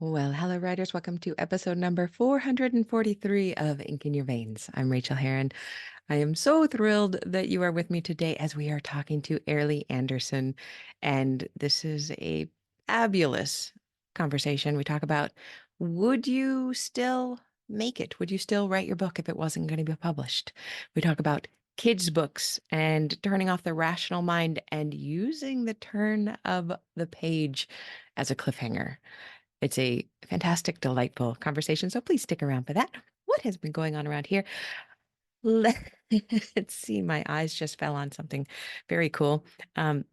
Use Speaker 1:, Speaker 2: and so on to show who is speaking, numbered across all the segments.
Speaker 1: Well, hello, writers. Welcome to episode number 443 of Ink in Your Veins. I'm Rachael Herron. I am so thrilled that you are with me today as we are talking to Airlie Anderson. And this is a fabulous conversation. We talk about, would you still make it? Would you still write your book if it wasn't going to be published? We talk about kids' books and turning off the rational mind and using the turn of the page as a cliffhanger. It's a fantastic, delightful conversation. So please stick around for that. What has been going on around here? Let's see. My eyes just fell on something very cool. My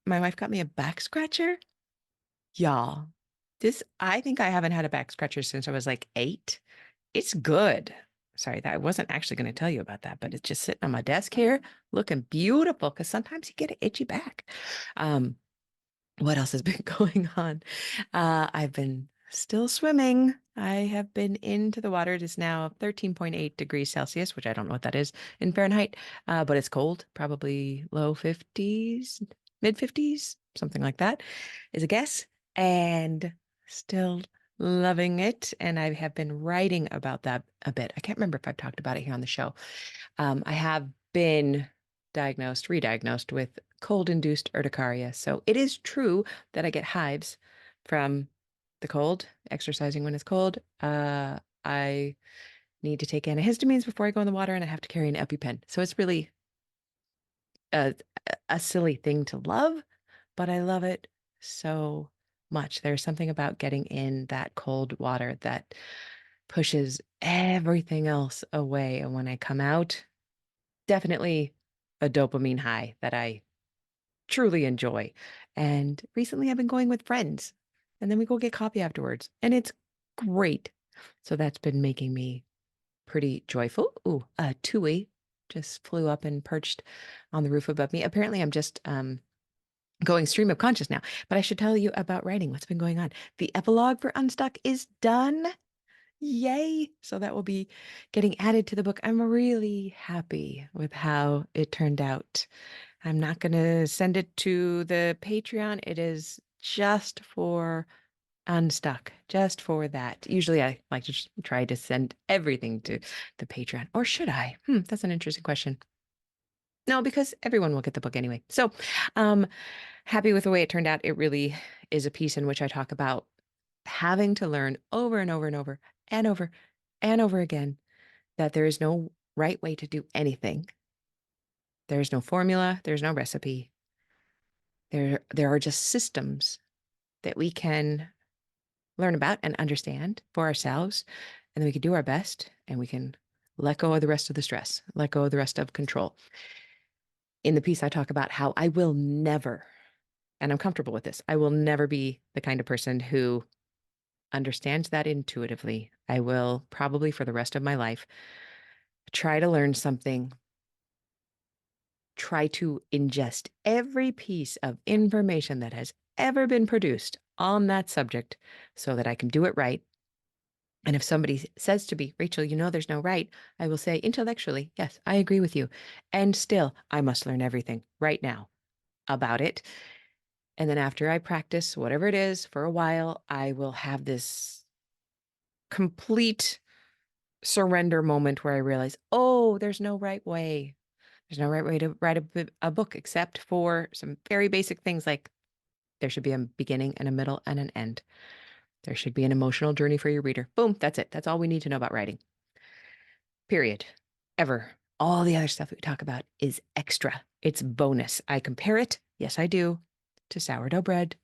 Speaker 1: wife got me a back scratcher. Y'all, I think I haven't had a back scratcher since I was like 8. It's good. Sorry, that I wasn't actually going to tell you about that, but it's just sitting on my desk here looking beautiful because sometimes you get an itchy back. Um, what else has been going on? I've been still swimming. I have been into the water. It is now 13.8 degrees Celsius, which I don't know what that is in Fahrenheit, but it's cold, probably low 50s, mid 50s, something like that is a guess. And still loving it. And I have been writing about that a bit. I can't remember if I've talked about it here on the show. I have been re-diagnosed with cold-induced urticaria. So it is true that I get hives from the cold, exercising when it's cold. I need to take antihistamines before I go in the water, and I have to carry an EpiPen. So it's really a, a silly thing to love, but I love it so much. There's something about getting in that cold water that pushes everything else away. And when I come out, definitely a dopamine high that I truly enjoy. And recently I've been going with friends, and then we go get coffee afterwards, and it's great. So that's been making me pretty joyful. Ooh, a tui just flew up and perched on the roof above me. Apparently I'm just going stream of conscious now, but I should tell you about writing. What's been going on? The epilogue for Unstuck is done. Yay. So that will be getting added to the book. I'm really happy with how it turned out. I'm not going to send it to the Patreon. It is just for Unstuck, just for that. Usually I like to just try to send everything to the Patreon. Or should I? That's an interesting question. No, because everyone will get the book anyway. So, um, happy with the way it turned out. It really is a piece in which I talk about having to learn over and over and over and over and over again that there is no right way to do anything. There's no formula, there's no recipe. There are just systems that we can learn about and understand for ourselves, and then we can do our best and we can let go of the rest of the stress, let go of the rest of control. In the piece, I talk about how I will never, and I'm comfortable with this, I will never be the kind of person who understands that intuitively. I will probably for the rest of my life try to learn something, try to ingest every piece of information that has ever been produced on that subject so that I can do it right. And if somebody says to me, Rachael, you know there's no right, I will say intellectually, yes, I agree with you. And still, I must learn everything right now about it. And then after I practice whatever it is for a while, I will have this complete surrender moment where I realize, oh, there's no right way. There's no right way to write a book except for some very basic things like there should be a beginning and a middle and an end. There should be an emotional journey for your reader. Boom, that's it. That's all we need to know about writing. Period. Ever. All the other stuff that we talk about is extra. It's bonus. I compare it, yes, I do, to sourdough bread,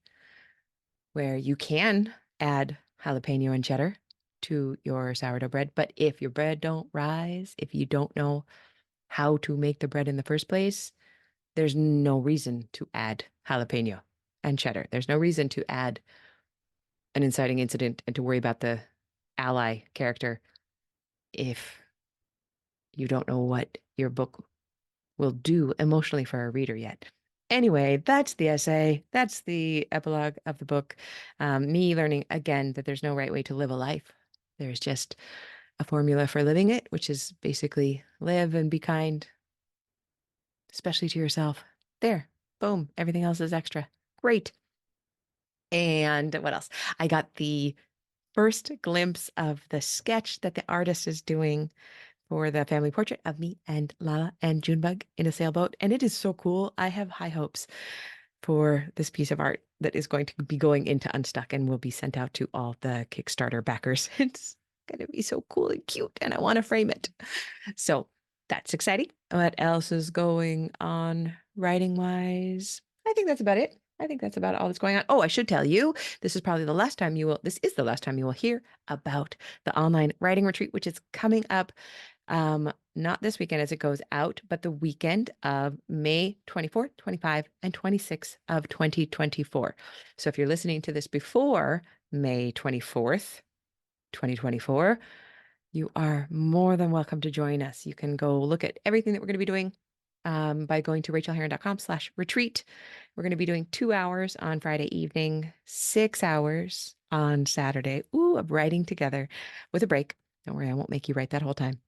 Speaker 1: where you can add jalapeno and cheddar to your sourdough bread. But if your bread don't rise, if you don't know how to make the bread in the first place, there's no reason to add jalapeno and cheddar. There's no reason to add an inciting incident and to worry about the ally character if you don't know what your book will do emotionally for a reader yet. Anyway, that's the essay. That's the epilogue of the book. Me learning again that there's no right way to live a life. There's just a formula for living it, which is basically live and be kind, especially to yourself. There, boom, everything else is extra. Great. And what else? I got the first glimpse of the sketch that the artist is doing for the family portrait of me and Lala and Junebug in a sailboat. And it is so cool. I have high hopes for this piece of art that is going to be going into Unstuck and will be sent out to all the Kickstarter backers. It's going to be so cool and cute, and I want to frame it. So that's exciting. What else is going on writing wise? I think that's about it. I think that's about all that's going on. Oh, I should tell you, this is probably the last time this is the last time you will hear about the online writing retreat, which is coming up not this weekend as it goes out, but the weekend of May 24th, 25, and 26th of 2024. So if you're listening to this before May 24th, 2024, you are more than welcome to join us. You can go look at everything that we're going to be doing by going to rachelherron.com/retreat. We're going to be doing 2 hours on Friday evening, 6 hours on Saturday, of writing together with a break. Don't worry, I won't make you write that whole time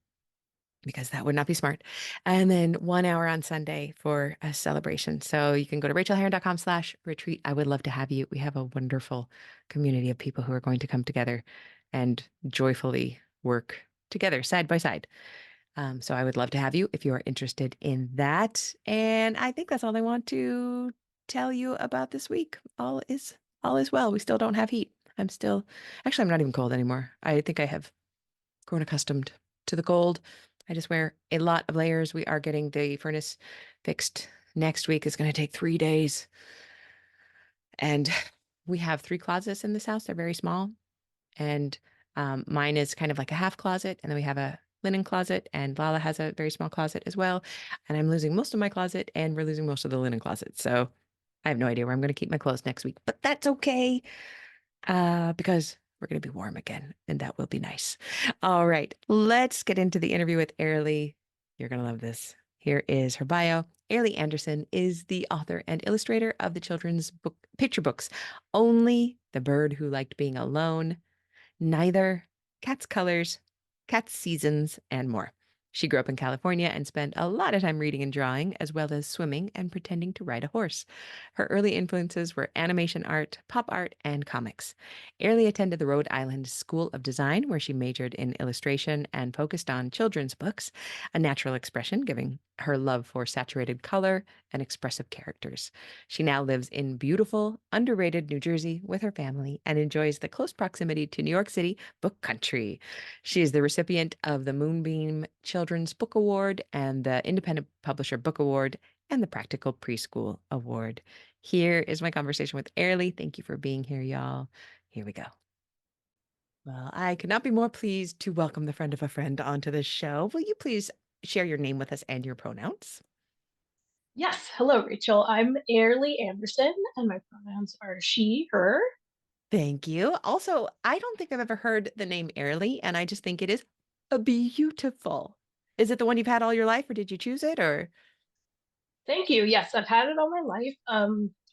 Speaker 1: because that would not be smart. And then 1 hour on Sunday for a celebration. So you can go to rachelherron.com/retreat. I would love to have you. We have a wonderful community of people who are going to come together and joyfully work together side by side. So I would love to have you if you are interested in that. And I think that's all I want to tell you about this week. All is well. We still don't have heat. I'm not even cold anymore. I think I have grown accustomed to the cold. I just wear a lot of layers. We are getting the furnace fixed next week. It's going to take 3 days. And we have 3 closets in this house. They're very small. And mine is kind of like a half closet. And then we have a linen closet. And Lala has a very small closet as well. And I'm losing most of my closet and we're losing most of the linen closet. So I have no idea where I'm going to keep my clothes next week. But that's okay because we're going to be warm again, and that will be nice. All right, let's get into the interview with Airlie. You're going to love this. Here is her bio. Airlie Anderson is the author and illustrator of the children's picture books Only the Bird Who Liked Being Alone, Neither, Cat's Colors, Cat's Seasons, and more. She grew up in California and spent a lot of time reading and drawing, as well as swimming and pretending to ride a horse. Her early influences were animation art, pop art, and comics. Airlie attended the Rhode Island School of Design, where she majored in illustration and focused on children's books, a natural expression, giving her love for saturated color and expressive characters. She now lives in beautiful, underrated New Jersey with her family and enjoys the close proximity to New York City book country. She is the recipient of the Moonbeam Children's Book Award and the Independent Publisher Book Award and the Practical Preschool Award. Here is my conversation with Airlie. Thank you for being here, y'all. Here we go. Well, I could not be more pleased to welcome the friend of a friend onto the show. Will you please share your name with us and your pronouns?
Speaker 2: Yes. Hello, Rachel. I'm Airlie Anderson, and my pronouns are she, her.
Speaker 1: Thank you. Also, I don't think I've ever heard the name Airlie, and I just think it is a beautiful. Is it the one you've had all your life, or did you choose it, or?
Speaker 2: Thank you. Yes, I've had it all my life.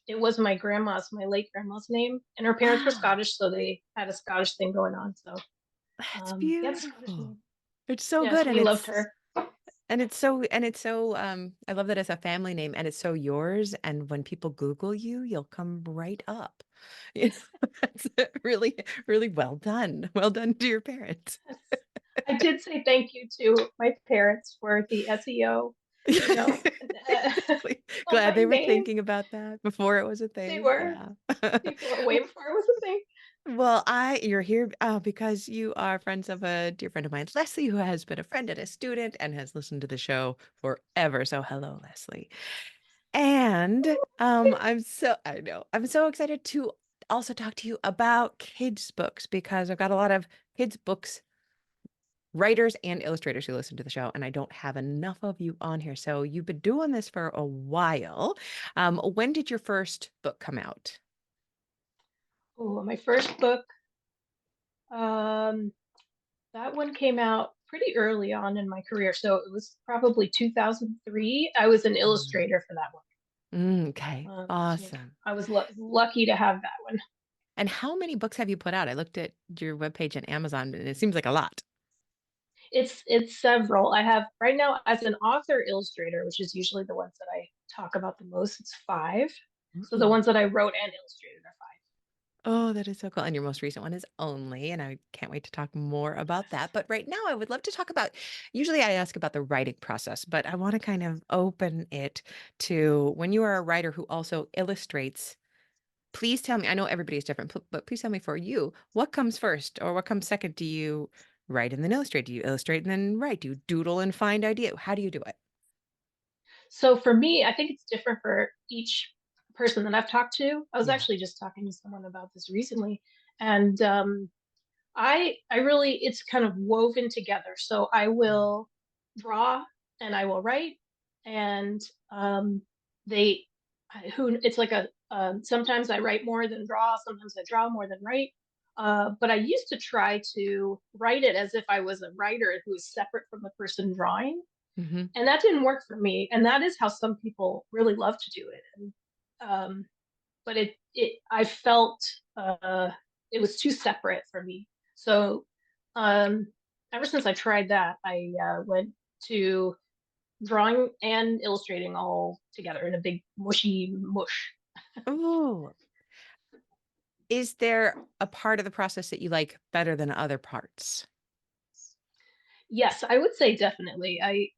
Speaker 2: It was my late grandma's name, and her parents were
Speaker 1: Wow,
Speaker 2: Scottish, so they had a Scottish thing going on. So,
Speaker 1: that's
Speaker 2: yeah, the Scottish
Speaker 1: beautiful.
Speaker 2: name.
Speaker 1: It's so
Speaker 2: Yes,
Speaker 1: good,
Speaker 2: we loved her.
Speaker 1: I love that it's a family name and it's so yours. And when people Google you, you'll come right up. You know, that's really, really well done. Well done to your parents.
Speaker 2: Yes. I did say thank you to my parents for the SEO, you know, of
Speaker 1: Glad
Speaker 2: my
Speaker 1: they were
Speaker 2: name.
Speaker 1: thinking about that before it was a
Speaker 2: They
Speaker 1: thing.
Speaker 2: were
Speaker 1: Yeah.
Speaker 2: way before it was a thing.
Speaker 1: Well, you're here because you are friends of a dear friend of mine, Leslie, who has been a friend and a student and has listened to the show forever. So hello, Leslie. And I know I'm so excited to also talk to you about kids' books because I've got a lot of kids' books writers and illustrators who listen to the show, and I don't have enough of you on here. So you've been doing this for a while. When did your first book come out?
Speaker 2: Oh, my first book. Um, That one came out pretty early on in my career, so it was probably 2003. I was an
Speaker 1: Mm.
Speaker 2: illustrator for that one.
Speaker 1: Okay,
Speaker 2: So
Speaker 1: awesome.
Speaker 2: I was lucky to have that one.
Speaker 1: And how many books have you put out? I looked at your webpage on Amazon, and it seems like a lot.
Speaker 2: It's several. I have right now as an author illustrator, which is usually the ones that I talk about the most. It's five. So the
Speaker 1: Ooh.
Speaker 2: ones that I wrote and illustrated are five.
Speaker 1: Oh, that is so cool. And your most recent one is Only, and I can't wait to talk more about
Speaker 2: Yes.
Speaker 1: that. But right now, I would love to talk about, usually I ask about the writing process, but I want to kind of open it to when you are a writer who also illustrates. Please tell me, I know everybody's different, but please tell me for you, what comes first or what comes second? Do you write and then illustrate? Do you illustrate and then write? Do you doodle and find idea? How do you do it?
Speaker 2: So for me, I think it's different for each person that I've talked to. I was
Speaker 1: Yeah.
Speaker 2: actually just talking to someone about this recently, and I really it's kind of woven together. So I
Speaker 1: Mm.
Speaker 2: will draw and I will write, and they who it's like a sometimes I write more than draw, sometimes I draw more than write. But I used to try to write it as if I was a writer who is separate from the person drawing,
Speaker 1: Hmm.
Speaker 2: and that didn't work for me. And that is how some people really love to do it. And but it I felt it was too separate for me. So um, ever since I tried that, I went to drawing and illustrating all together in a big mushy mush.
Speaker 1: Oh, is there a part of the process that you like better than other parts?
Speaker 2: Yes, I would say definitely. I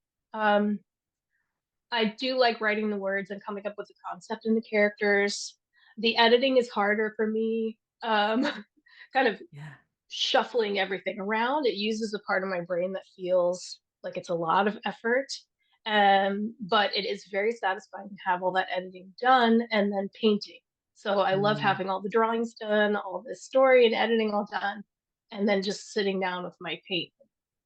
Speaker 2: do like writing the words and coming up with the concept and the characters. The editing is harder for me. Kind of
Speaker 1: Yeah.
Speaker 2: shuffling everything around. It uses a part of my brain that feels like it's a lot of effort. But it is very satisfying to have all that editing done and then painting. So I love
Speaker 1: Mm.
Speaker 2: having all the drawings done, all the story and editing all done, and then just sitting down with my paint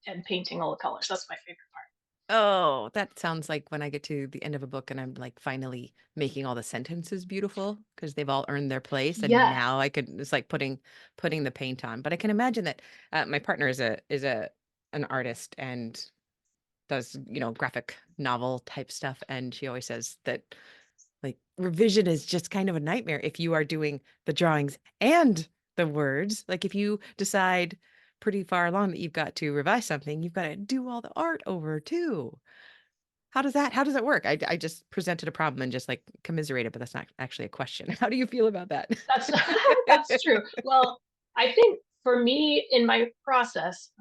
Speaker 2: and painting all the colors. That's my favorite part.
Speaker 1: Oh, that sounds like when I get to the end of a book and I'm like finally making all the sentences beautiful because they've all earned their place, and
Speaker 2: Yes.
Speaker 1: now I could, it's like putting the paint on. But I can imagine that my partner is a an artist and does, graphic novel type stuff, and she always says that like revision is just kind of a nightmare if you are doing the drawings and the words. Like if you decide pretty far along that you've got to revise something, you've got to do all the art over too. How does that work? I just presented a problem and just like commiserated, but that's not actually a question. How do you feel about that?
Speaker 2: That's that's true. Well, I think for me in my process,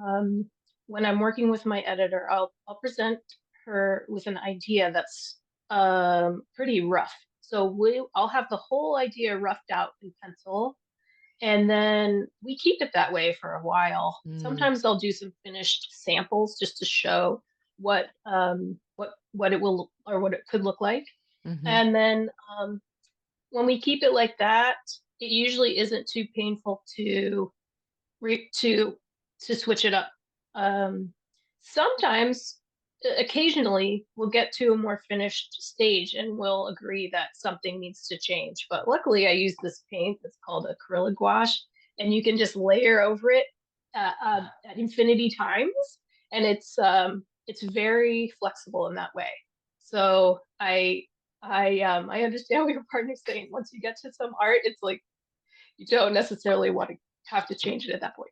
Speaker 2: when I'm working with my editor, I'll present her with an idea that's pretty rough. So I'll have the whole idea roughed out in pencil, and then we keep it that way for a while.
Speaker 1: Mm,
Speaker 2: Sometimes I'll do some finished samples just to show what it will or what it could look like,
Speaker 1: hmm.
Speaker 2: and then when we keep it like that, it usually isn't too painful to re- to to switch it up. Um, sometimes, occasionally, we'll get to a more finished stage and we'll agree that something needs to change. But luckily, I use this paint that's called acrylic gouache, and you can just layer over it at infinity times, and it's very flexible in that way. So I understand what your partner's saying. Once you get to some art, it's like you don't necessarily want to have to change it at that point.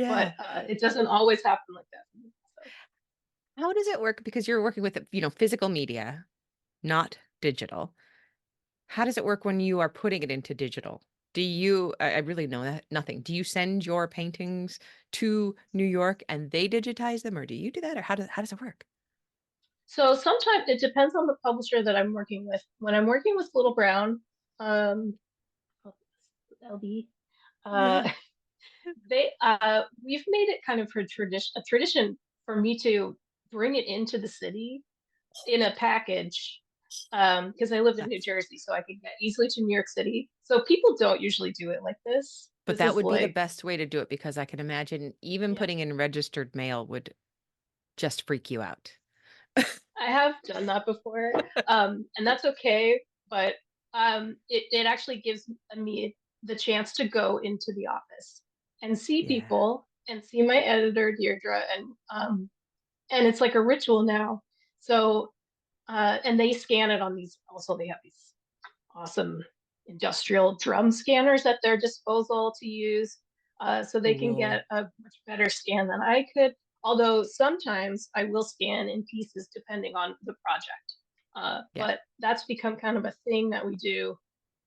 Speaker 2: But
Speaker 1: Yeah.
Speaker 2: it doesn't always happen like that. So,
Speaker 1: How does it work? Because you're working with, physical media, not digital. How does it work when you are putting it into digital? I really know that nothing. Do you send your paintings to New York and they digitize them, or do you do that, or how does it work?
Speaker 2: so sometimes it depends on the publisher that I'm working with. When I'm working with Little Brown, um, LB, uh,
Speaker 1: Yeah.
Speaker 2: they we've made it kind of a tradition for me to bring it into the city in a package because I lived in New
Speaker 1: That's
Speaker 2: Jersey, so I could get easily to New York City. So people don't usually do it like this.
Speaker 1: But
Speaker 2: This
Speaker 1: that
Speaker 2: is
Speaker 1: would be the
Speaker 2: like,
Speaker 1: best way to do it because I can imagine even
Speaker 2: yeah,
Speaker 1: putting in registered mail would just freak you out.
Speaker 2: I have done that before, and that's okay. But it actually gives me the chance to go into the office and see
Speaker 1: Yeah.
Speaker 2: people and see my editor Deirdre, and it's like a ritual now. So and they scan it on these. Also, they have these awesome industrial drum scanners at their disposal to use, so they can
Speaker 1: Cool.
Speaker 2: get a much better scan than I could. Although sometimes I will scan in pieces depending on the project.
Speaker 1: Yeah.
Speaker 2: But that's become kind of a thing that we do.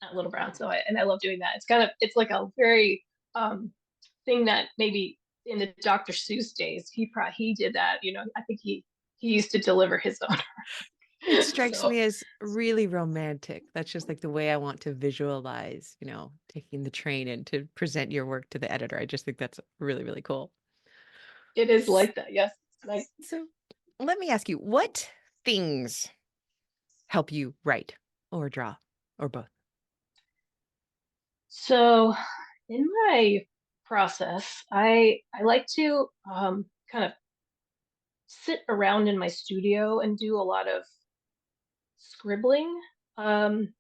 Speaker 2: at Little Brown. So I love doing that. It's like a very thing that maybe in the Dr. Seuss days he did that. I think he used to deliver his own.
Speaker 1: It strikes
Speaker 2: So
Speaker 1: me as really romantic. That's just like the way I want to visualize, taking the train in to present your work to the editor. I just think that's really, really cool.
Speaker 2: it is
Speaker 1: S-
Speaker 2: like that. Yes. Nice.
Speaker 1: So let me ask you, what things help you write or draw or both?
Speaker 2: So in my process, I like to kind of sit around in my studio and do a lot of scribbling. Um,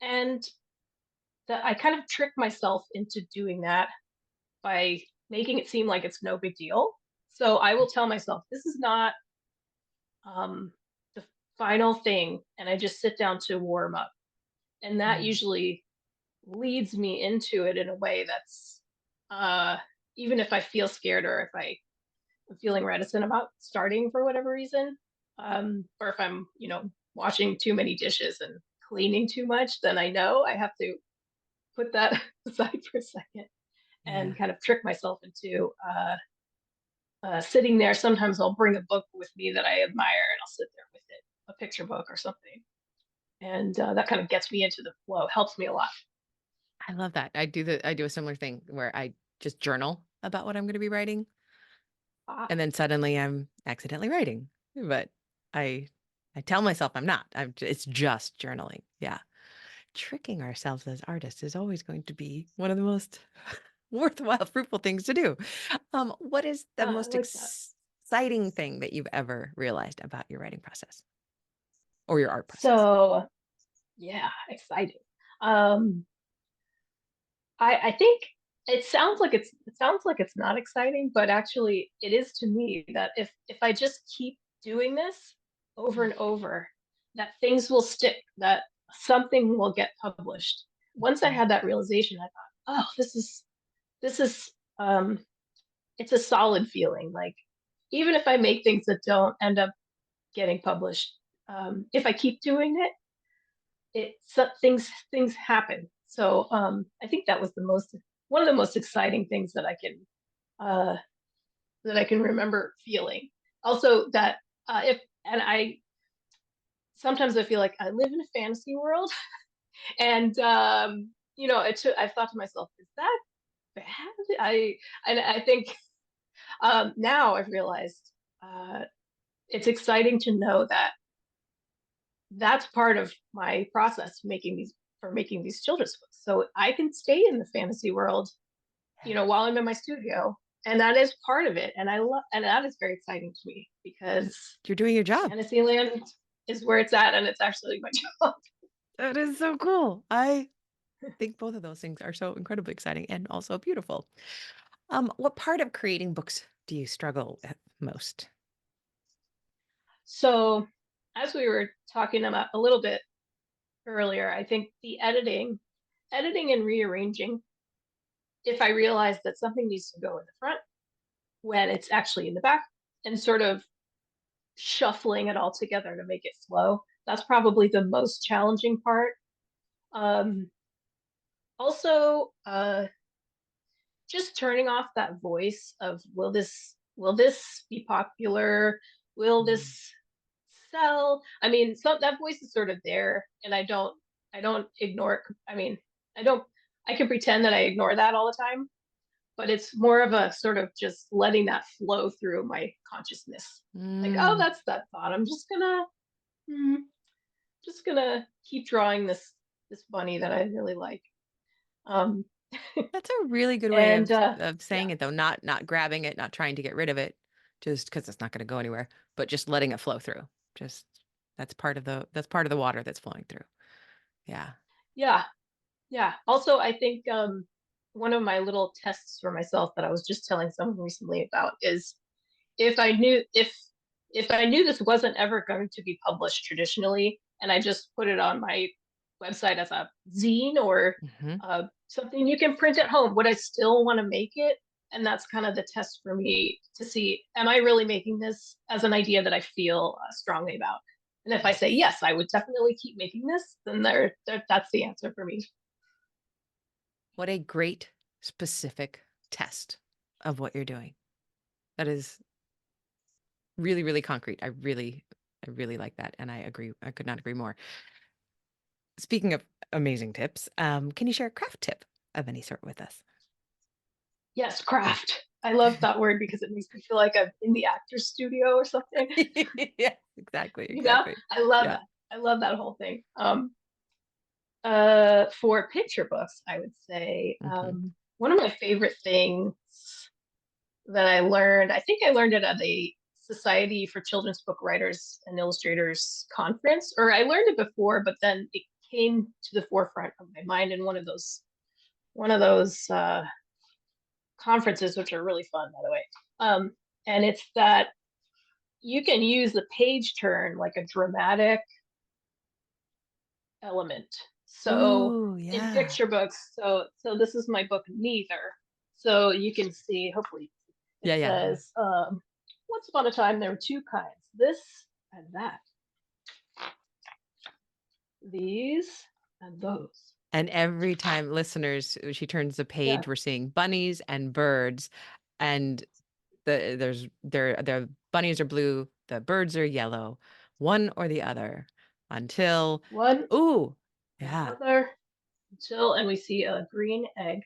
Speaker 2: and that I kind of trick myself into doing that by making it seem like it's no big deal. So I will tell myself, this is not the final thing. And I just sit down to warm up. And that
Speaker 1: Mm,
Speaker 2: usually leads me into it in a way that's, uh, even if I feel scared or if I'm feeling reticent about starting for whatever reason, or if I'm, washing too many dishes and cleaning too much, then I know I have to put that aside for a second
Speaker 1: yeah.
Speaker 2: and kind of trick myself into sitting there. Sometimes I'll bring a book with me that I admire and I'll sit there with it, a picture book or something. And that kind of gets me into the flow, helps me a lot.
Speaker 1: I love that. I do a similar thing where I just journal about what I'm going to be writing,
Speaker 2: Ah,
Speaker 1: and then suddenly I'm accidentally writing. But I I tell myself I'm not. It's just journaling. Yeah. Tricking ourselves as artists is always going to be one of the most worthwhile, fruitful things to do. What is the
Speaker 2: I
Speaker 1: most
Speaker 2: like that.
Speaker 1: exciting thing that you've ever realized about your writing process or your art process?
Speaker 2: So yeah, exciting. Um, I think it sounds like it's not exciting, but actually it is to me that if I just keep doing this over and over, that things will stick, that something will get published. Once I
Speaker 1: Mhm.
Speaker 2: had that realization, I thought, oh, this is it's a solid feeling. Like even if I make things that don't end up getting published, if I keep doing it, things happen. So I think that was the most one of the most exciting things uh, that I can remember feeling. Also, that if and I sometimes I feel like I live in a fantasy world, and I've thought to myself, is that bad? I think now I've realized uh, it's exciting to know that that's part of my process making these children's books. So I can stay in the fantasy world, while I'm in my studio, and that is part of it. And that is very exciting to me because
Speaker 1: You're doing your job.
Speaker 2: Fantasyland is where it's at, and it's actually my job.
Speaker 1: That is so cool. I think both of those things are so incredibly exciting and also beautiful. What part of creating books do you struggle with most?
Speaker 2: So, as we were talking about a little bit earlier, I think the editing and rearranging. If I realize that something needs to go in the front when it's actually in the back, and sort of shuffling it all together to make it flow. That's probably the most challenging part. Um, Also, just turning off that voice of will this be popular? Will
Speaker 1: Mm.
Speaker 2: this sell? I mean, that voice is sort of there, and I don't ignore it. I mean, I don't. I can pretend that I ignore that all the time, but it's more of a sort of just letting that flow through my consciousness. Like, oh,
Speaker 1: Mm,
Speaker 2: that's that thought. I'm hmm, just gonna keep drawing this bunny that I really like. Um,
Speaker 1: that's a really good way
Speaker 2: and
Speaker 1: of
Speaker 2: yeah,
Speaker 1: saying it though, not grabbing it, not trying to get rid of it, just because it's not going to go anywhere, but just letting it flow through. Just that's part of the water that's flowing through. Yeah.
Speaker 2: yeah, yeah. Also, I think one of my little tests for myself that I was just telling someone recently about is if I knew if I knew this wasn't ever going to be published traditionally, and I just put it on my website as a zine or
Speaker 1: Hmm.
Speaker 2: something you can print at home, would I still want to make it? And that's kind of the test for me to see, am I really making this as an idea that I feel strongly about? And if I say, yes, I would definitely keep making this, then that's the answer for me.
Speaker 1: What a great specific test of what you're doing. That is really, really concrete. I really like that. And I agree. I could not agree more. Speaking of amazing tips, can you share a craft tip of any sort with us?
Speaker 2: Yes, craft. I love that word because it makes me feel like I'm in the actor's studio or something.
Speaker 1: Yeah, exactly,
Speaker 2: You know,
Speaker 1: exactly.
Speaker 2: I love
Speaker 1: Yeah.
Speaker 2: that. I love that whole thing. For picture books, I would say
Speaker 1: Hmm.
Speaker 2: one of my favorite things that I learned, I think I learned it at a Society for Children's Book Writers and Illustrators conference, or I learned it before, but then it came to the forefront of my mind in one of those conferences, which are really fun, by the way. And it's that you can use the page turn like a dramatic element. So
Speaker 1: Ooh,
Speaker 2: in
Speaker 1: yeah.
Speaker 2: picture books, so this is my book Neither. So you can see, hopefully, it
Speaker 1: Yeah, yeah.
Speaker 2: says, once upon a time there were two kinds, this and that, these and those.
Speaker 1: And every time listeners, she turns the
Speaker 2: Yeah,
Speaker 1: page, we're seeing bunnies and birds, and the bunnies are blue, the birds are yellow, one or the other, until
Speaker 2: one
Speaker 1: ooh,
Speaker 2: and the
Speaker 1: yeah.
Speaker 2: other until, and we see a green egg,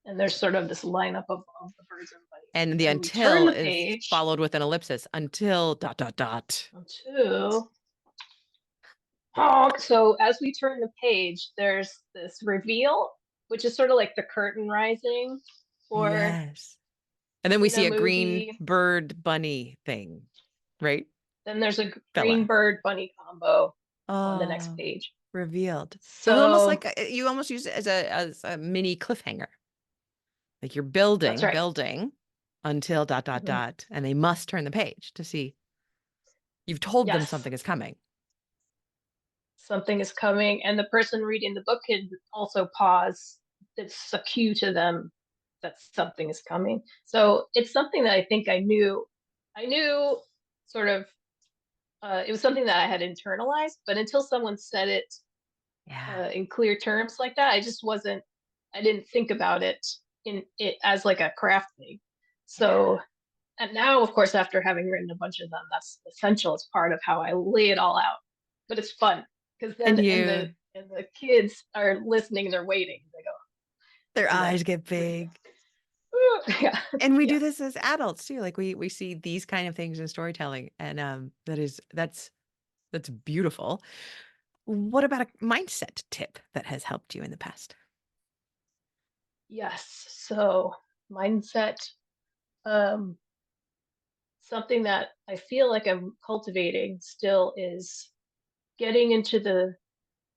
Speaker 2: and there's sort of this lineup of the birds and bunnies.
Speaker 1: And
Speaker 2: And
Speaker 1: the
Speaker 2: then we turn
Speaker 1: until
Speaker 2: the
Speaker 1: is
Speaker 2: page
Speaker 1: followed with an ellipsis until dot dot dot.
Speaker 2: until honk. So as we turn the page, there's this reveal, which is sort of like the curtain rising, or
Speaker 1: Yes. And then we
Speaker 2: in a
Speaker 1: see a green
Speaker 2: movie,
Speaker 1: bird bunny thing, right?
Speaker 2: then there's a green
Speaker 1: Fella.
Speaker 2: bird bunny combo on the next
Speaker 1: Oh,
Speaker 2: page.
Speaker 1: revealed. So it's almost
Speaker 2: So
Speaker 1: like you almost use it as a mini cliffhanger. Like you're
Speaker 2: that's
Speaker 1: building,
Speaker 2: right.
Speaker 1: building until dot dot
Speaker 2: Mhm.
Speaker 1: dot, and they must turn the page to see you've told them
Speaker 2: Yes,
Speaker 1: something is coming.
Speaker 2: something is coming, and the person reading the book can also pause. It's a cue to them that something is coming. So it's something that I think I knew. I knew sort of it was something that I had internalized, but until someone said it
Speaker 1: Yeah.
Speaker 2: in clear terms like that, I didn't think about it in it as like a craft thing.
Speaker 1: Yeah.
Speaker 2: So, and now, of course, after having written a bunch of them, that's essential. It's part of how I lay it all out. But it's fun because
Speaker 1: And
Speaker 2: then,
Speaker 1: you
Speaker 2: and the kids are listening, they're waiting. They go,
Speaker 1: their
Speaker 2: this is
Speaker 1: eyes
Speaker 2: a
Speaker 1: get
Speaker 2: reveal.
Speaker 1: big.
Speaker 2: Yeah,
Speaker 1: And we
Speaker 2: yeah,
Speaker 1: do this as adults too. Like we see these kind of things in storytelling. And that's beautiful. What about a mindset tip that has helped you in the past?
Speaker 2: yes. So mindset, um, something that I feel like I'm cultivating still is getting into the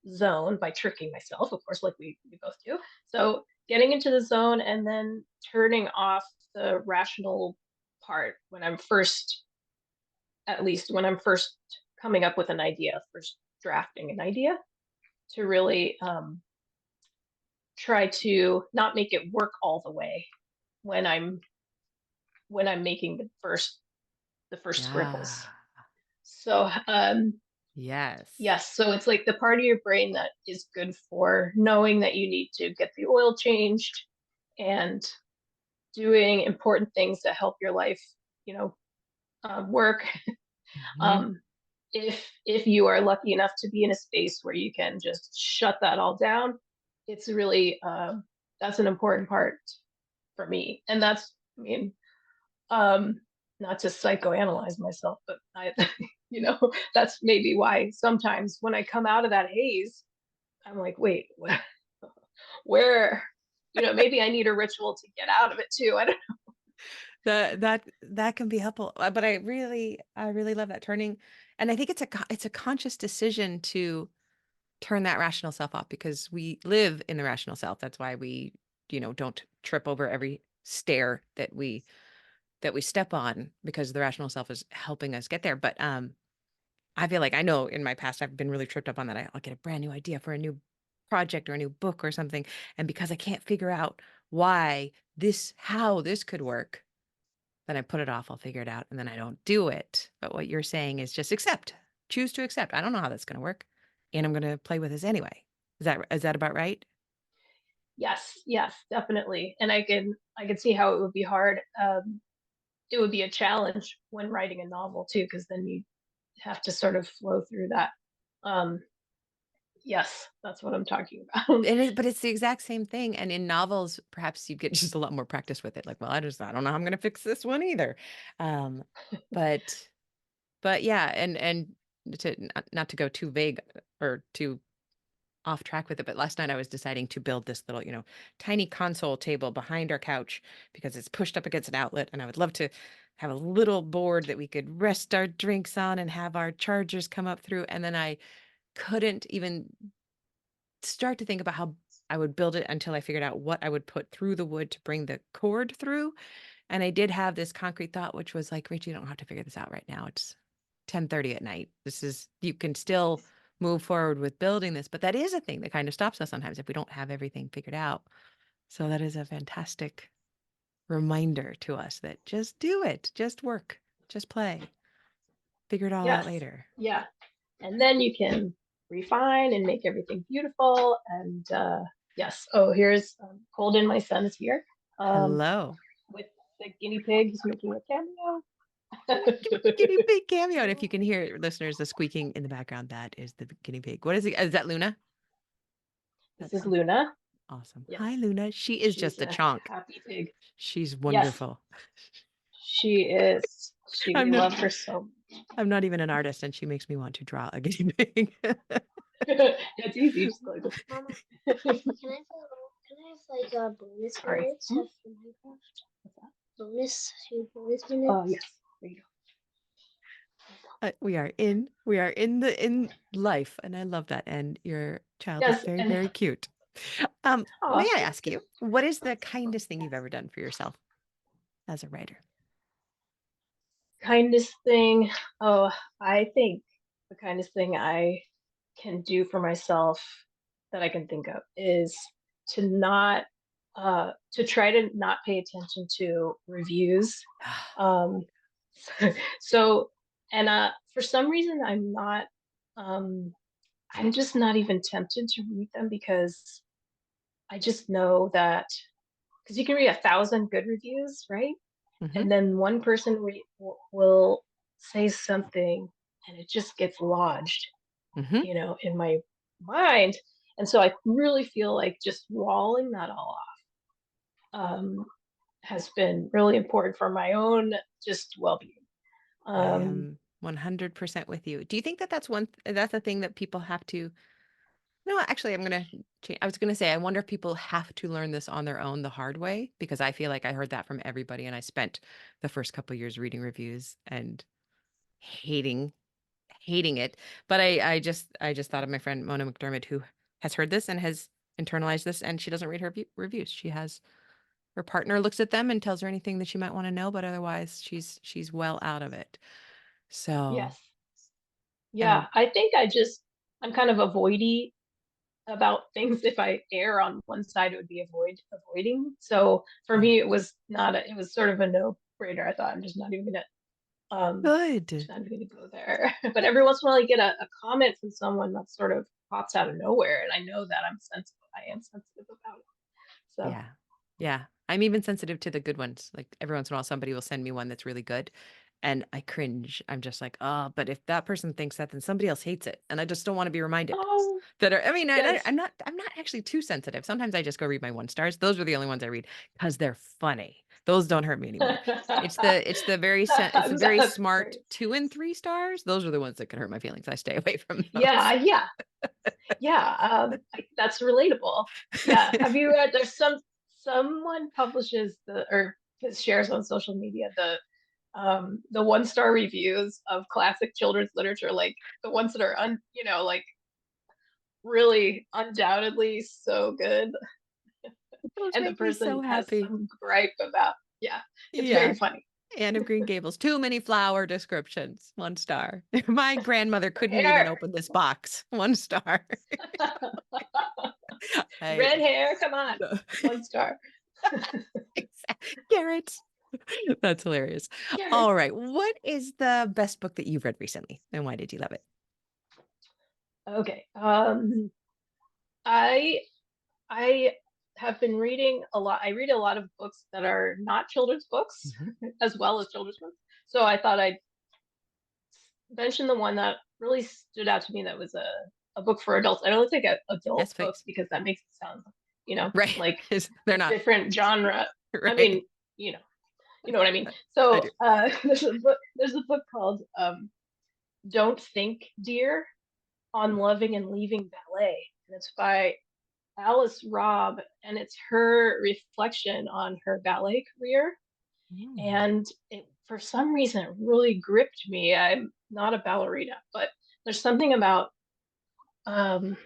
Speaker 2: zone by tricking myself, of course, like we both do. So getting into the zone and then turning off the rational part when I'm first, at least when I'm first coming up with an idea, first drafting an idea, to really try to not make it work all the way when I'm making the first
Speaker 1: Yeah.
Speaker 2: scribbles. So
Speaker 1: Yes.
Speaker 2: yes, so it's like the part of your brain that is good for knowing that you need to get the oil changed and doing important things that help your life, you know, work.
Speaker 1: Mhm.
Speaker 2: Um, if you are lucky enough to be in a space where you can just shut that all down, it's really that's an important part for me, and that's I mean um, not to psychoanalyze myself, but I, you know, that's maybe why sometimes when I come out of that haze, I'm like, wait, where, maybe I need a ritual to get out of it too. I don't.
Speaker 1: That can be helpful. But I really love that turning. And I think it's a conscious decision to turn that rational self off because we live in the rational self. That's why we, don't trip over every stair that we step on because the rational self is helping us get there. But I feel like I know in my past I've been really tripped up on that. I'll get a brand new idea for a new project or a new book or something. And because I can't figure out how this could work, then I put it off, I'll figure it out, and then I don't do it. But what you're saying is just accept, choose to accept. I don't know how that's going to work, and I'm going to play with this anyway. Is that about right?
Speaker 2: Yes, yes, definitely. And I can see how it would be hard. It would be a challenge when writing a novel too, because then you have to sort of flow through that. Um, yes, that's what I'm talking about.
Speaker 1: But it's the exact same thing. And in novels, perhaps you get just a lot more practice with it. Like, well, I don't know how I'm going to fix this one either. Um, but yeah, and to not to go too vague or too off track with it, but last night I was deciding to build this little, tiny console table behind our couch because it's pushed up against an outlet, and I would love to have a little board that we could rest our drinks on and have our chargers come up through. And then I couldn't even start to think about how I would build it until I figured out what I would put through the wood to bring the cord through. And I did have this concrete thought, which was like, Rachel, you don't have to figure this out right now. It's 10:30 at night. You can still move forward with building this, but that is a thing that kind of stops us sometimes if we don't have everything figured out. So that is a fantastic reminder to us that just do it, just work, just play, figure it all out
Speaker 2: Yes,
Speaker 1: later.
Speaker 2: yeah. And then you can refine and make everything beautiful. And yes, oh, here's Colden, my son, is here
Speaker 1: Hello.
Speaker 2: with the guinea pig. He's making a cameo.
Speaker 1: Guinea pig cameo. And if you can hear, listeners, the squeaking in the background, that is the guinea pig. What is it? Is that Luna?
Speaker 2: This
Speaker 1: That's
Speaker 2: is Luna.
Speaker 1: awesome.
Speaker 2: Yes,
Speaker 1: Hi, Luna. She is
Speaker 2: she's
Speaker 1: just a
Speaker 2: a
Speaker 1: chonk.
Speaker 2: happy pig.
Speaker 1: She's
Speaker 2: Yes,
Speaker 1: wonderful.
Speaker 2: she is. We
Speaker 1: I'm not
Speaker 2: love her so
Speaker 1: I'm not even an artist, and she makes me want to draw a guinea pig.
Speaker 2: it's easy. Just like
Speaker 3: Mama, can I have like a bonus
Speaker 2: sorry.
Speaker 3: minutes of Minecraft?
Speaker 2: What's that?
Speaker 3: Bonus few bonus minutes.
Speaker 2: Oh yes. There you
Speaker 1: We are in life, and I love that. And your child
Speaker 2: go.
Speaker 1: is
Speaker 2: Yes,
Speaker 1: very,
Speaker 2: and
Speaker 1: very cute. May I ask you, what is the kindest thing you've ever done for yourself as a writer?
Speaker 2: kindest thing. Oh, I think the kindest thing I can do for myself that I can think of is to not to try to not pay attention to reviews. Um so and for some reason um I'm just not even tempted to read them because I just know that because you can read 1,000 good reviews, right?
Speaker 1: Hmm.
Speaker 2: And then one person will say something and it just gets lodged,
Speaker 1: Hmm.
Speaker 2: in my mind. And so I really feel like just walling that all off has been really important for my own just well-being.
Speaker 1: I
Speaker 2: Um,
Speaker 1: am 100% with you. Do you think that that's a thing that people have to? No, actually, I'm gonna change. I was gonna say, I wonder if people have to learn this on their own the hard way, because I feel like I heard that from everybody, and I spent the first couple years reading reviews and hating hating it. But I just thought of my friend Mona McDermott, who has heard this and has internalized this, and she doesn't read her reviews. Her partner looks at them and tells her anything that she might want to know, but otherwise she's well out of it. So,
Speaker 2: yes.
Speaker 1: and I
Speaker 2: Yeah, I think I'm kind of avoidy about things. If I err on one side, it would be avoiding. So for
Speaker 1: yeah,
Speaker 2: me, it was sort of a no-brainer. I thought I'm just
Speaker 1: good.
Speaker 2: not even gonna go there. But every once in a while, I get a comment from someone that sort of pops out of nowhere, and I know that I am sensitive about it. So,
Speaker 1: Yeah. Yeah. I'm even sensitive to the good ones. Like every once in a while, somebody will send me one that's really good, and I cringe. I'm just like, oh, but if that person thinks that, then somebody else hates it. And I just don't want to be reminded
Speaker 2: oh,
Speaker 1: I mean,
Speaker 2: yes.
Speaker 1: I'm not actually too sensitive. Sometimes I just go read my 1 stars. Those are the only ones I read because they're funny. Those don't hurt me anymore. It's the very
Speaker 2: That's
Speaker 1: smart
Speaker 2: great.
Speaker 1: 2 and 3 stars. Those are the ones that can hurt my feelings. I stay away from those.
Speaker 2: Yeah, yeah, yeah. That's relatable. Yeah. Have you read? There's someone publishes or shares on social media the 1-star reviews of classic children's literature, like the ones that are like really undoubtedly so good,
Speaker 1: Those
Speaker 2: and the
Speaker 1: make me
Speaker 2: person
Speaker 1: so
Speaker 2: has
Speaker 1: happy.
Speaker 2: some gripe about. Yeah, it's very
Speaker 1: Yeah.
Speaker 2: funny.
Speaker 1: Anne of Green Gables, too many flower descriptions. 1 star. My grandmother
Speaker 2: Her
Speaker 1: couldn't even
Speaker 2: hair.
Speaker 1: open this box. 1 star. I
Speaker 2: Red hair, come on. 1 star.
Speaker 1: Carrots. That's hilarious.
Speaker 2: Carrots.
Speaker 1: All right. What is the best book that you've read recently, and why did you love it?
Speaker 2: Okay. I I have been reading a lot. I read a lot of books that are not children's books,
Speaker 1: Mhm.
Speaker 2: as well as children's books. So I thought I'd mention the one that really stood out to me that was a book for adults. I don't think an
Speaker 1: Yes,
Speaker 2: adult book
Speaker 1: please.
Speaker 2: because that makes it sound,
Speaker 1: Right.
Speaker 2: like
Speaker 1: They're
Speaker 2: a
Speaker 1: not.
Speaker 2: different genre. I
Speaker 1: Right.
Speaker 2: mean, you know what I mean.
Speaker 1: I
Speaker 2: So
Speaker 1: do.
Speaker 2: there's a book called Don't Think, Dear, on Loving and Leaving Ballet. And it's by Alice Robb, and it's her reflection on her ballet career.
Speaker 1: Mm.
Speaker 2: And it, for some reason, it really gripped me. I'm not a ballerina, but there's something about um,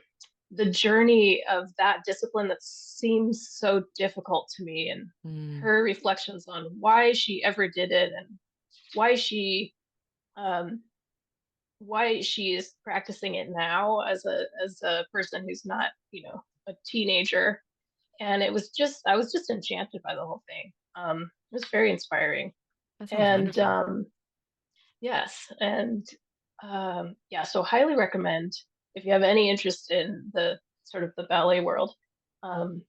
Speaker 2: the journey of that discipline that seems so difficult to me, and
Speaker 1: Mm.
Speaker 2: her reflections on why she ever did it and why she um, why she is practicing it now as a person who's not, a teenager. And I was just enchanted by the whole thing. It was very inspiring.
Speaker 1: That sounds
Speaker 2: And
Speaker 1: wonderful.
Speaker 2: yes, and yeah, so highly recommend if you have any interest in the sort of the ballet world. Um,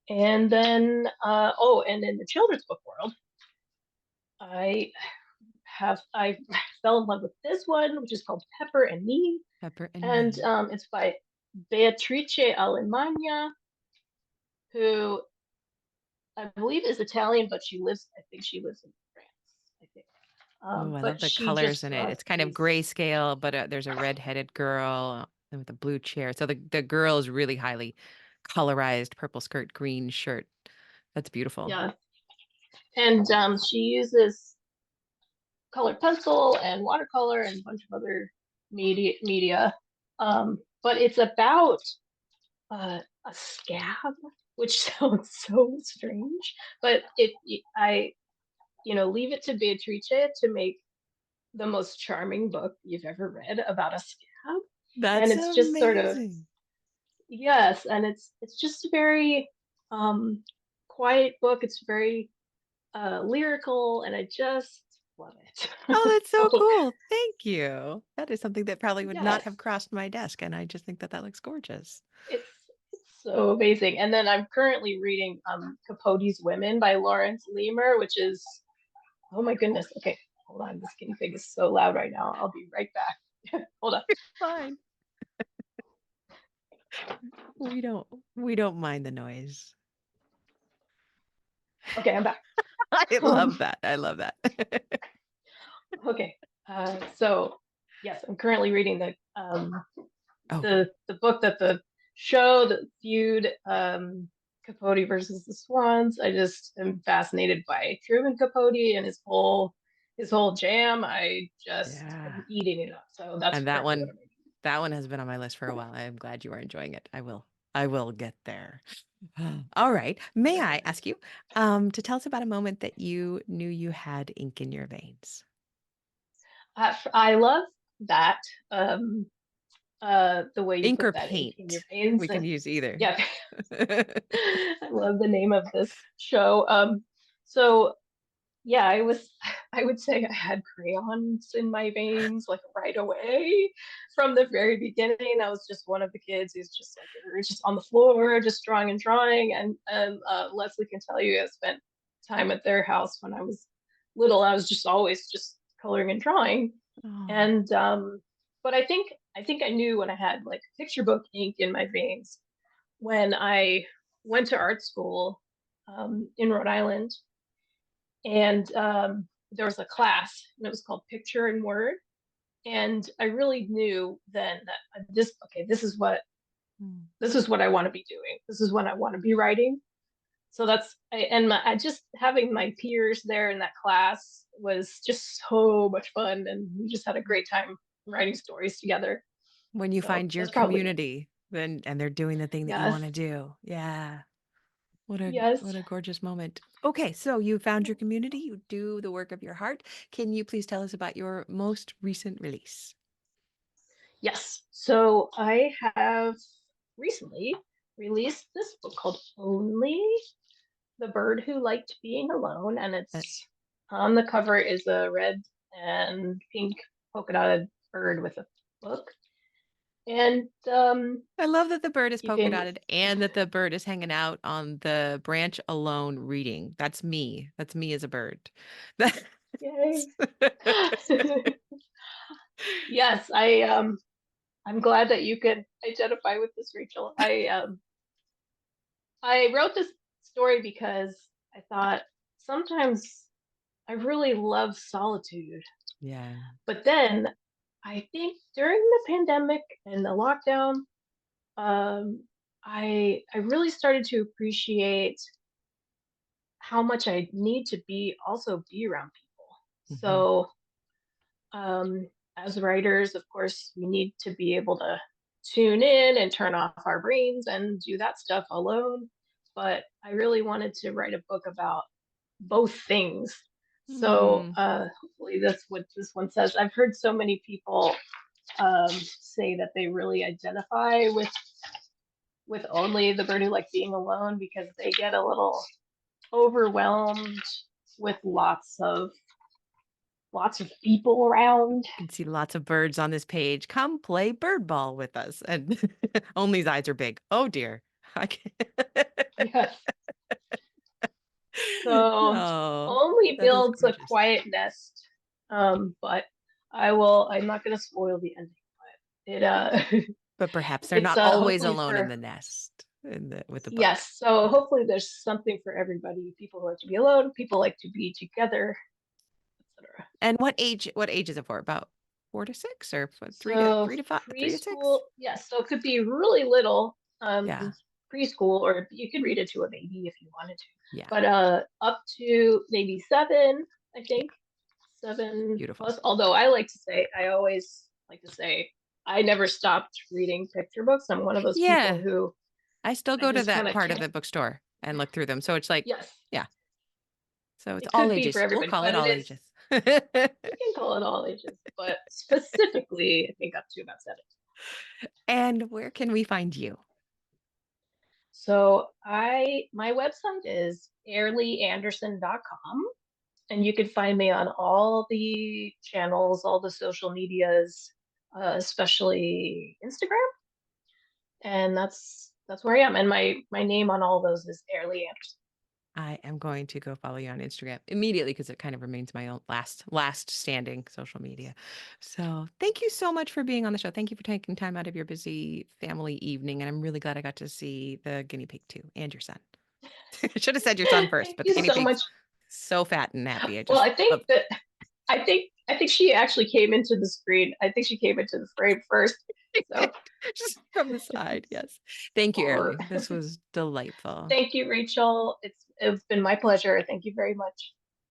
Speaker 2: and then oh, and in the children's book world, I I fell in love with this one, which is called Pepper and Me,
Speaker 1: Pepper and
Speaker 2: and
Speaker 1: me.
Speaker 2: it's by Beatrice Alemania, who I believe is Italian, but I think she lives in France, I think.
Speaker 1: Oh, I love
Speaker 2: But
Speaker 1: the
Speaker 2: she
Speaker 1: colors
Speaker 2: just
Speaker 1: in it.
Speaker 2: draws
Speaker 1: It's kind of
Speaker 2: these,
Speaker 1: grayscale, but there's a red-headed girl with a blue chair. So the girl is really highly colorized, purple skirt, green shirt. That's beautiful.
Speaker 2: yeah, and she uses colored pencil and watercolor and a bunch of other media. But it's about a scab, which sounds so strange. But I, leave it to Beatrice to make the most charming book you've ever read about a scab. And
Speaker 1: That's
Speaker 2: it's just sort of,
Speaker 1: amazing.
Speaker 2: yes, and it's just a very quiet book. It's very lyrical, and I just love it.
Speaker 1: Oh, that's so
Speaker 2: So
Speaker 1: cool. Thank you. That is something that probably would not
Speaker 2: yes,
Speaker 1: have crossed my desk, and I just think that that looks gorgeous.
Speaker 2: it's so amazing. And then I'm currently reading Capote's Women by Lawrence Lemur, which is, oh my goodness. Okay, hold on. This guinea pig is so loud right now. I'll be right back. Hold on.
Speaker 1: Fine. We don't we don't mind the noise.
Speaker 2: Okay, I'm back.
Speaker 1: I
Speaker 2: Um,
Speaker 1: love that. I love that.
Speaker 2: okay. So yes, I'm currently reading
Speaker 1: Oh,
Speaker 2: the book that the show that viewed Capote versus the Swans. I just am fascinated by Truman Capote and his whole jam. I just
Speaker 1: yeah.
Speaker 2: am eating it up. So that's
Speaker 1: And
Speaker 2: currently what I'm reading.
Speaker 1: that one has been on my list for a while. I'm glad you are enjoying it. I will get there. All right. May I
Speaker 2: Definitely.
Speaker 1: ask you to tell us about a moment that you knew you had ink in your veins?
Speaker 2: I love that. Um, the way you
Speaker 1: Ink or
Speaker 2: put that ink in your
Speaker 1: paint? We
Speaker 2: veins.
Speaker 1: can use either.
Speaker 2: Yeah, I love the name of this show. So yeah, I would say I had crayons in my veins like right away from the very beginning. I was just one of the kids who's just like, we were just on the floor, just drawing and drawing. And Leslie can tell you, I spent time at their house when I was little. I was just always just coloring and drawing.
Speaker 1: Oh,
Speaker 2: And but I think I knew when I had like picture book ink in my veins when I went to art school in Rhode Island, and there was a class, and it was called Picture and Word. And I really knew then that
Speaker 1: mm.
Speaker 2: this is what I want to be doing. This is what I want to be writing. So I just having my peers there in that class was just so much fun, and we just had a great time writing stories together.
Speaker 1: When you
Speaker 2: So
Speaker 1: find your
Speaker 2: that's probably it.
Speaker 1: community, then and they're doing the thing that you
Speaker 2: Yes,
Speaker 1: want to do. Yeah.
Speaker 2: yes.
Speaker 1: What a gorgeous moment. Okay, so you found your community, you do the work of your heart. Can you please tell us about your most recent release?
Speaker 2: Yes. So I have recently released this book called Only, the Bird Who Liked Being Alone. And
Speaker 1: Uh,
Speaker 2: it's on the cover is a red and pink polka dotted bird with a book. And
Speaker 1: I love that the bird is
Speaker 2: you
Speaker 1: polka
Speaker 2: can,
Speaker 1: dotted and that the bird is hanging out on the branch alone reading. That's me. That's me as a bird.
Speaker 2: yay. Yes, I'm glad that you could identify with this, Rachel. I wrote this story because I thought sometimes I really love solitude.
Speaker 1: Yeah.
Speaker 2: But then I think during the pandemic and the lockdown, I really started to appreciate how much I need to be around people.
Speaker 1: Hmm.
Speaker 2: So um, as writers, of course, we need to be able to tune in and turn off our brains and do that stuff alone. But I really wanted to write a book about both things. So
Speaker 1: Mm.
Speaker 2: hopefully that's what this one says. I've heard so many people say that they really identify with only the bird who like being alone because they get a little overwhelmed with lots of people around.
Speaker 1: You can see lots of birds on this page. Come play bird ball with us. And Only's eyes are big. Oh dear. I can't.
Speaker 2: Yes. So
Speaker 1: Oh,
Speaker 2: only
Speaker 1: that is
Speaker 2: builds a
Speaker 1: gorgeous.
Speaker 2: quiet nest. But I'm not gonna spoil the ending, but
Speaker 1: But perhaps they're
Speaker 2: it's
Speaker 1: not always
Speaker 2: hopefully
Speaker 1: alone in
Speaker 2: for
Speaker 1: the nest with the book.
Speaker 2: yes. So
Speaker 1: Yeah.
Speaker 2: hopefully there's something for everybody. People who like to be alone, people like to be together, etc.
Speaker 1: And what age is it for? About 4 to 6 or
Speaker 2: So
Speaker 1: 3 to 5, 3 to 6?
Speaker 2: preschool, yes. So it could be really little,
Speaker 1: Yeah.
Speaker 2: preschool, or you could read it to a baby if you wanted to.
Speaker 1: Yeah.
Speaker 2: But up to maybe 7, I
Speaker 1: Yeah.
Speaker 2: think, 7
Speaker 1: Beautiful.
Speaker 2: plus. Although I always like to say, I never stopped reading picture books. I'm one of those people
Speaker 1: Yeah.
Speaker 2: who
Speaker 1: I still
Speaker 2: I
Speaker 1: go to
Speaker 2: just kind
Speaker 1: that
Speaker 2: of
Speaker 1: part of
Speaker 2: can't.
Speaker 1: the bookstore and look through them. So it's like,
Speaker 2: Yes,
Speaker 1: yeah. So it's
Speaker 2: it
Speaker 1: all
Speaker 2: could be for
Speaker 1: ages. We'll
Speaker 2: everybody,
Speaker 1: call it
Speaker 2: but it
Speaker 1: all
Speaker 2: is.
Speaker 1: ages.
Speaker 2: You can call it all ages, but specifically, I think up to about 7.
Speaker 1: And where can we find you?
Speaker 2: So my website is airlieanderson.com, and you can find me on all the channels, all the social medias, especially Instagram, and that's where I am. And my name on all those is Airlie Anderson.
Speaker 1: I am going to go follow you on Instagram immediately because it kind of remains my own last standing social media. So thank you so much for being on the show. Thank you for taking time out of your busy family evening. And I'm really glad I got to see the guinea pig too, and your son. I should have said your son first,
Speaker 2: Thank
Speaker 1: but the
Speaker 2: you
Speaker 1: guinea
Speaker 2: so
Speaker 1: pig's
Speaker 2: much.
Speaker 1: so fat and happy. I
Speaker 2: Well,
Speaker 1: just love
Speaker 2: I think she actually came into the screen. I think she came into the frame first. So
Speaker 1: just from the side. Yes. Thank you,
Speaker 2: or
Speaker 1: Airlie. This was delightful.
Speaker 2: thank you, Rachel. It's been my pleasure. Thank you very much.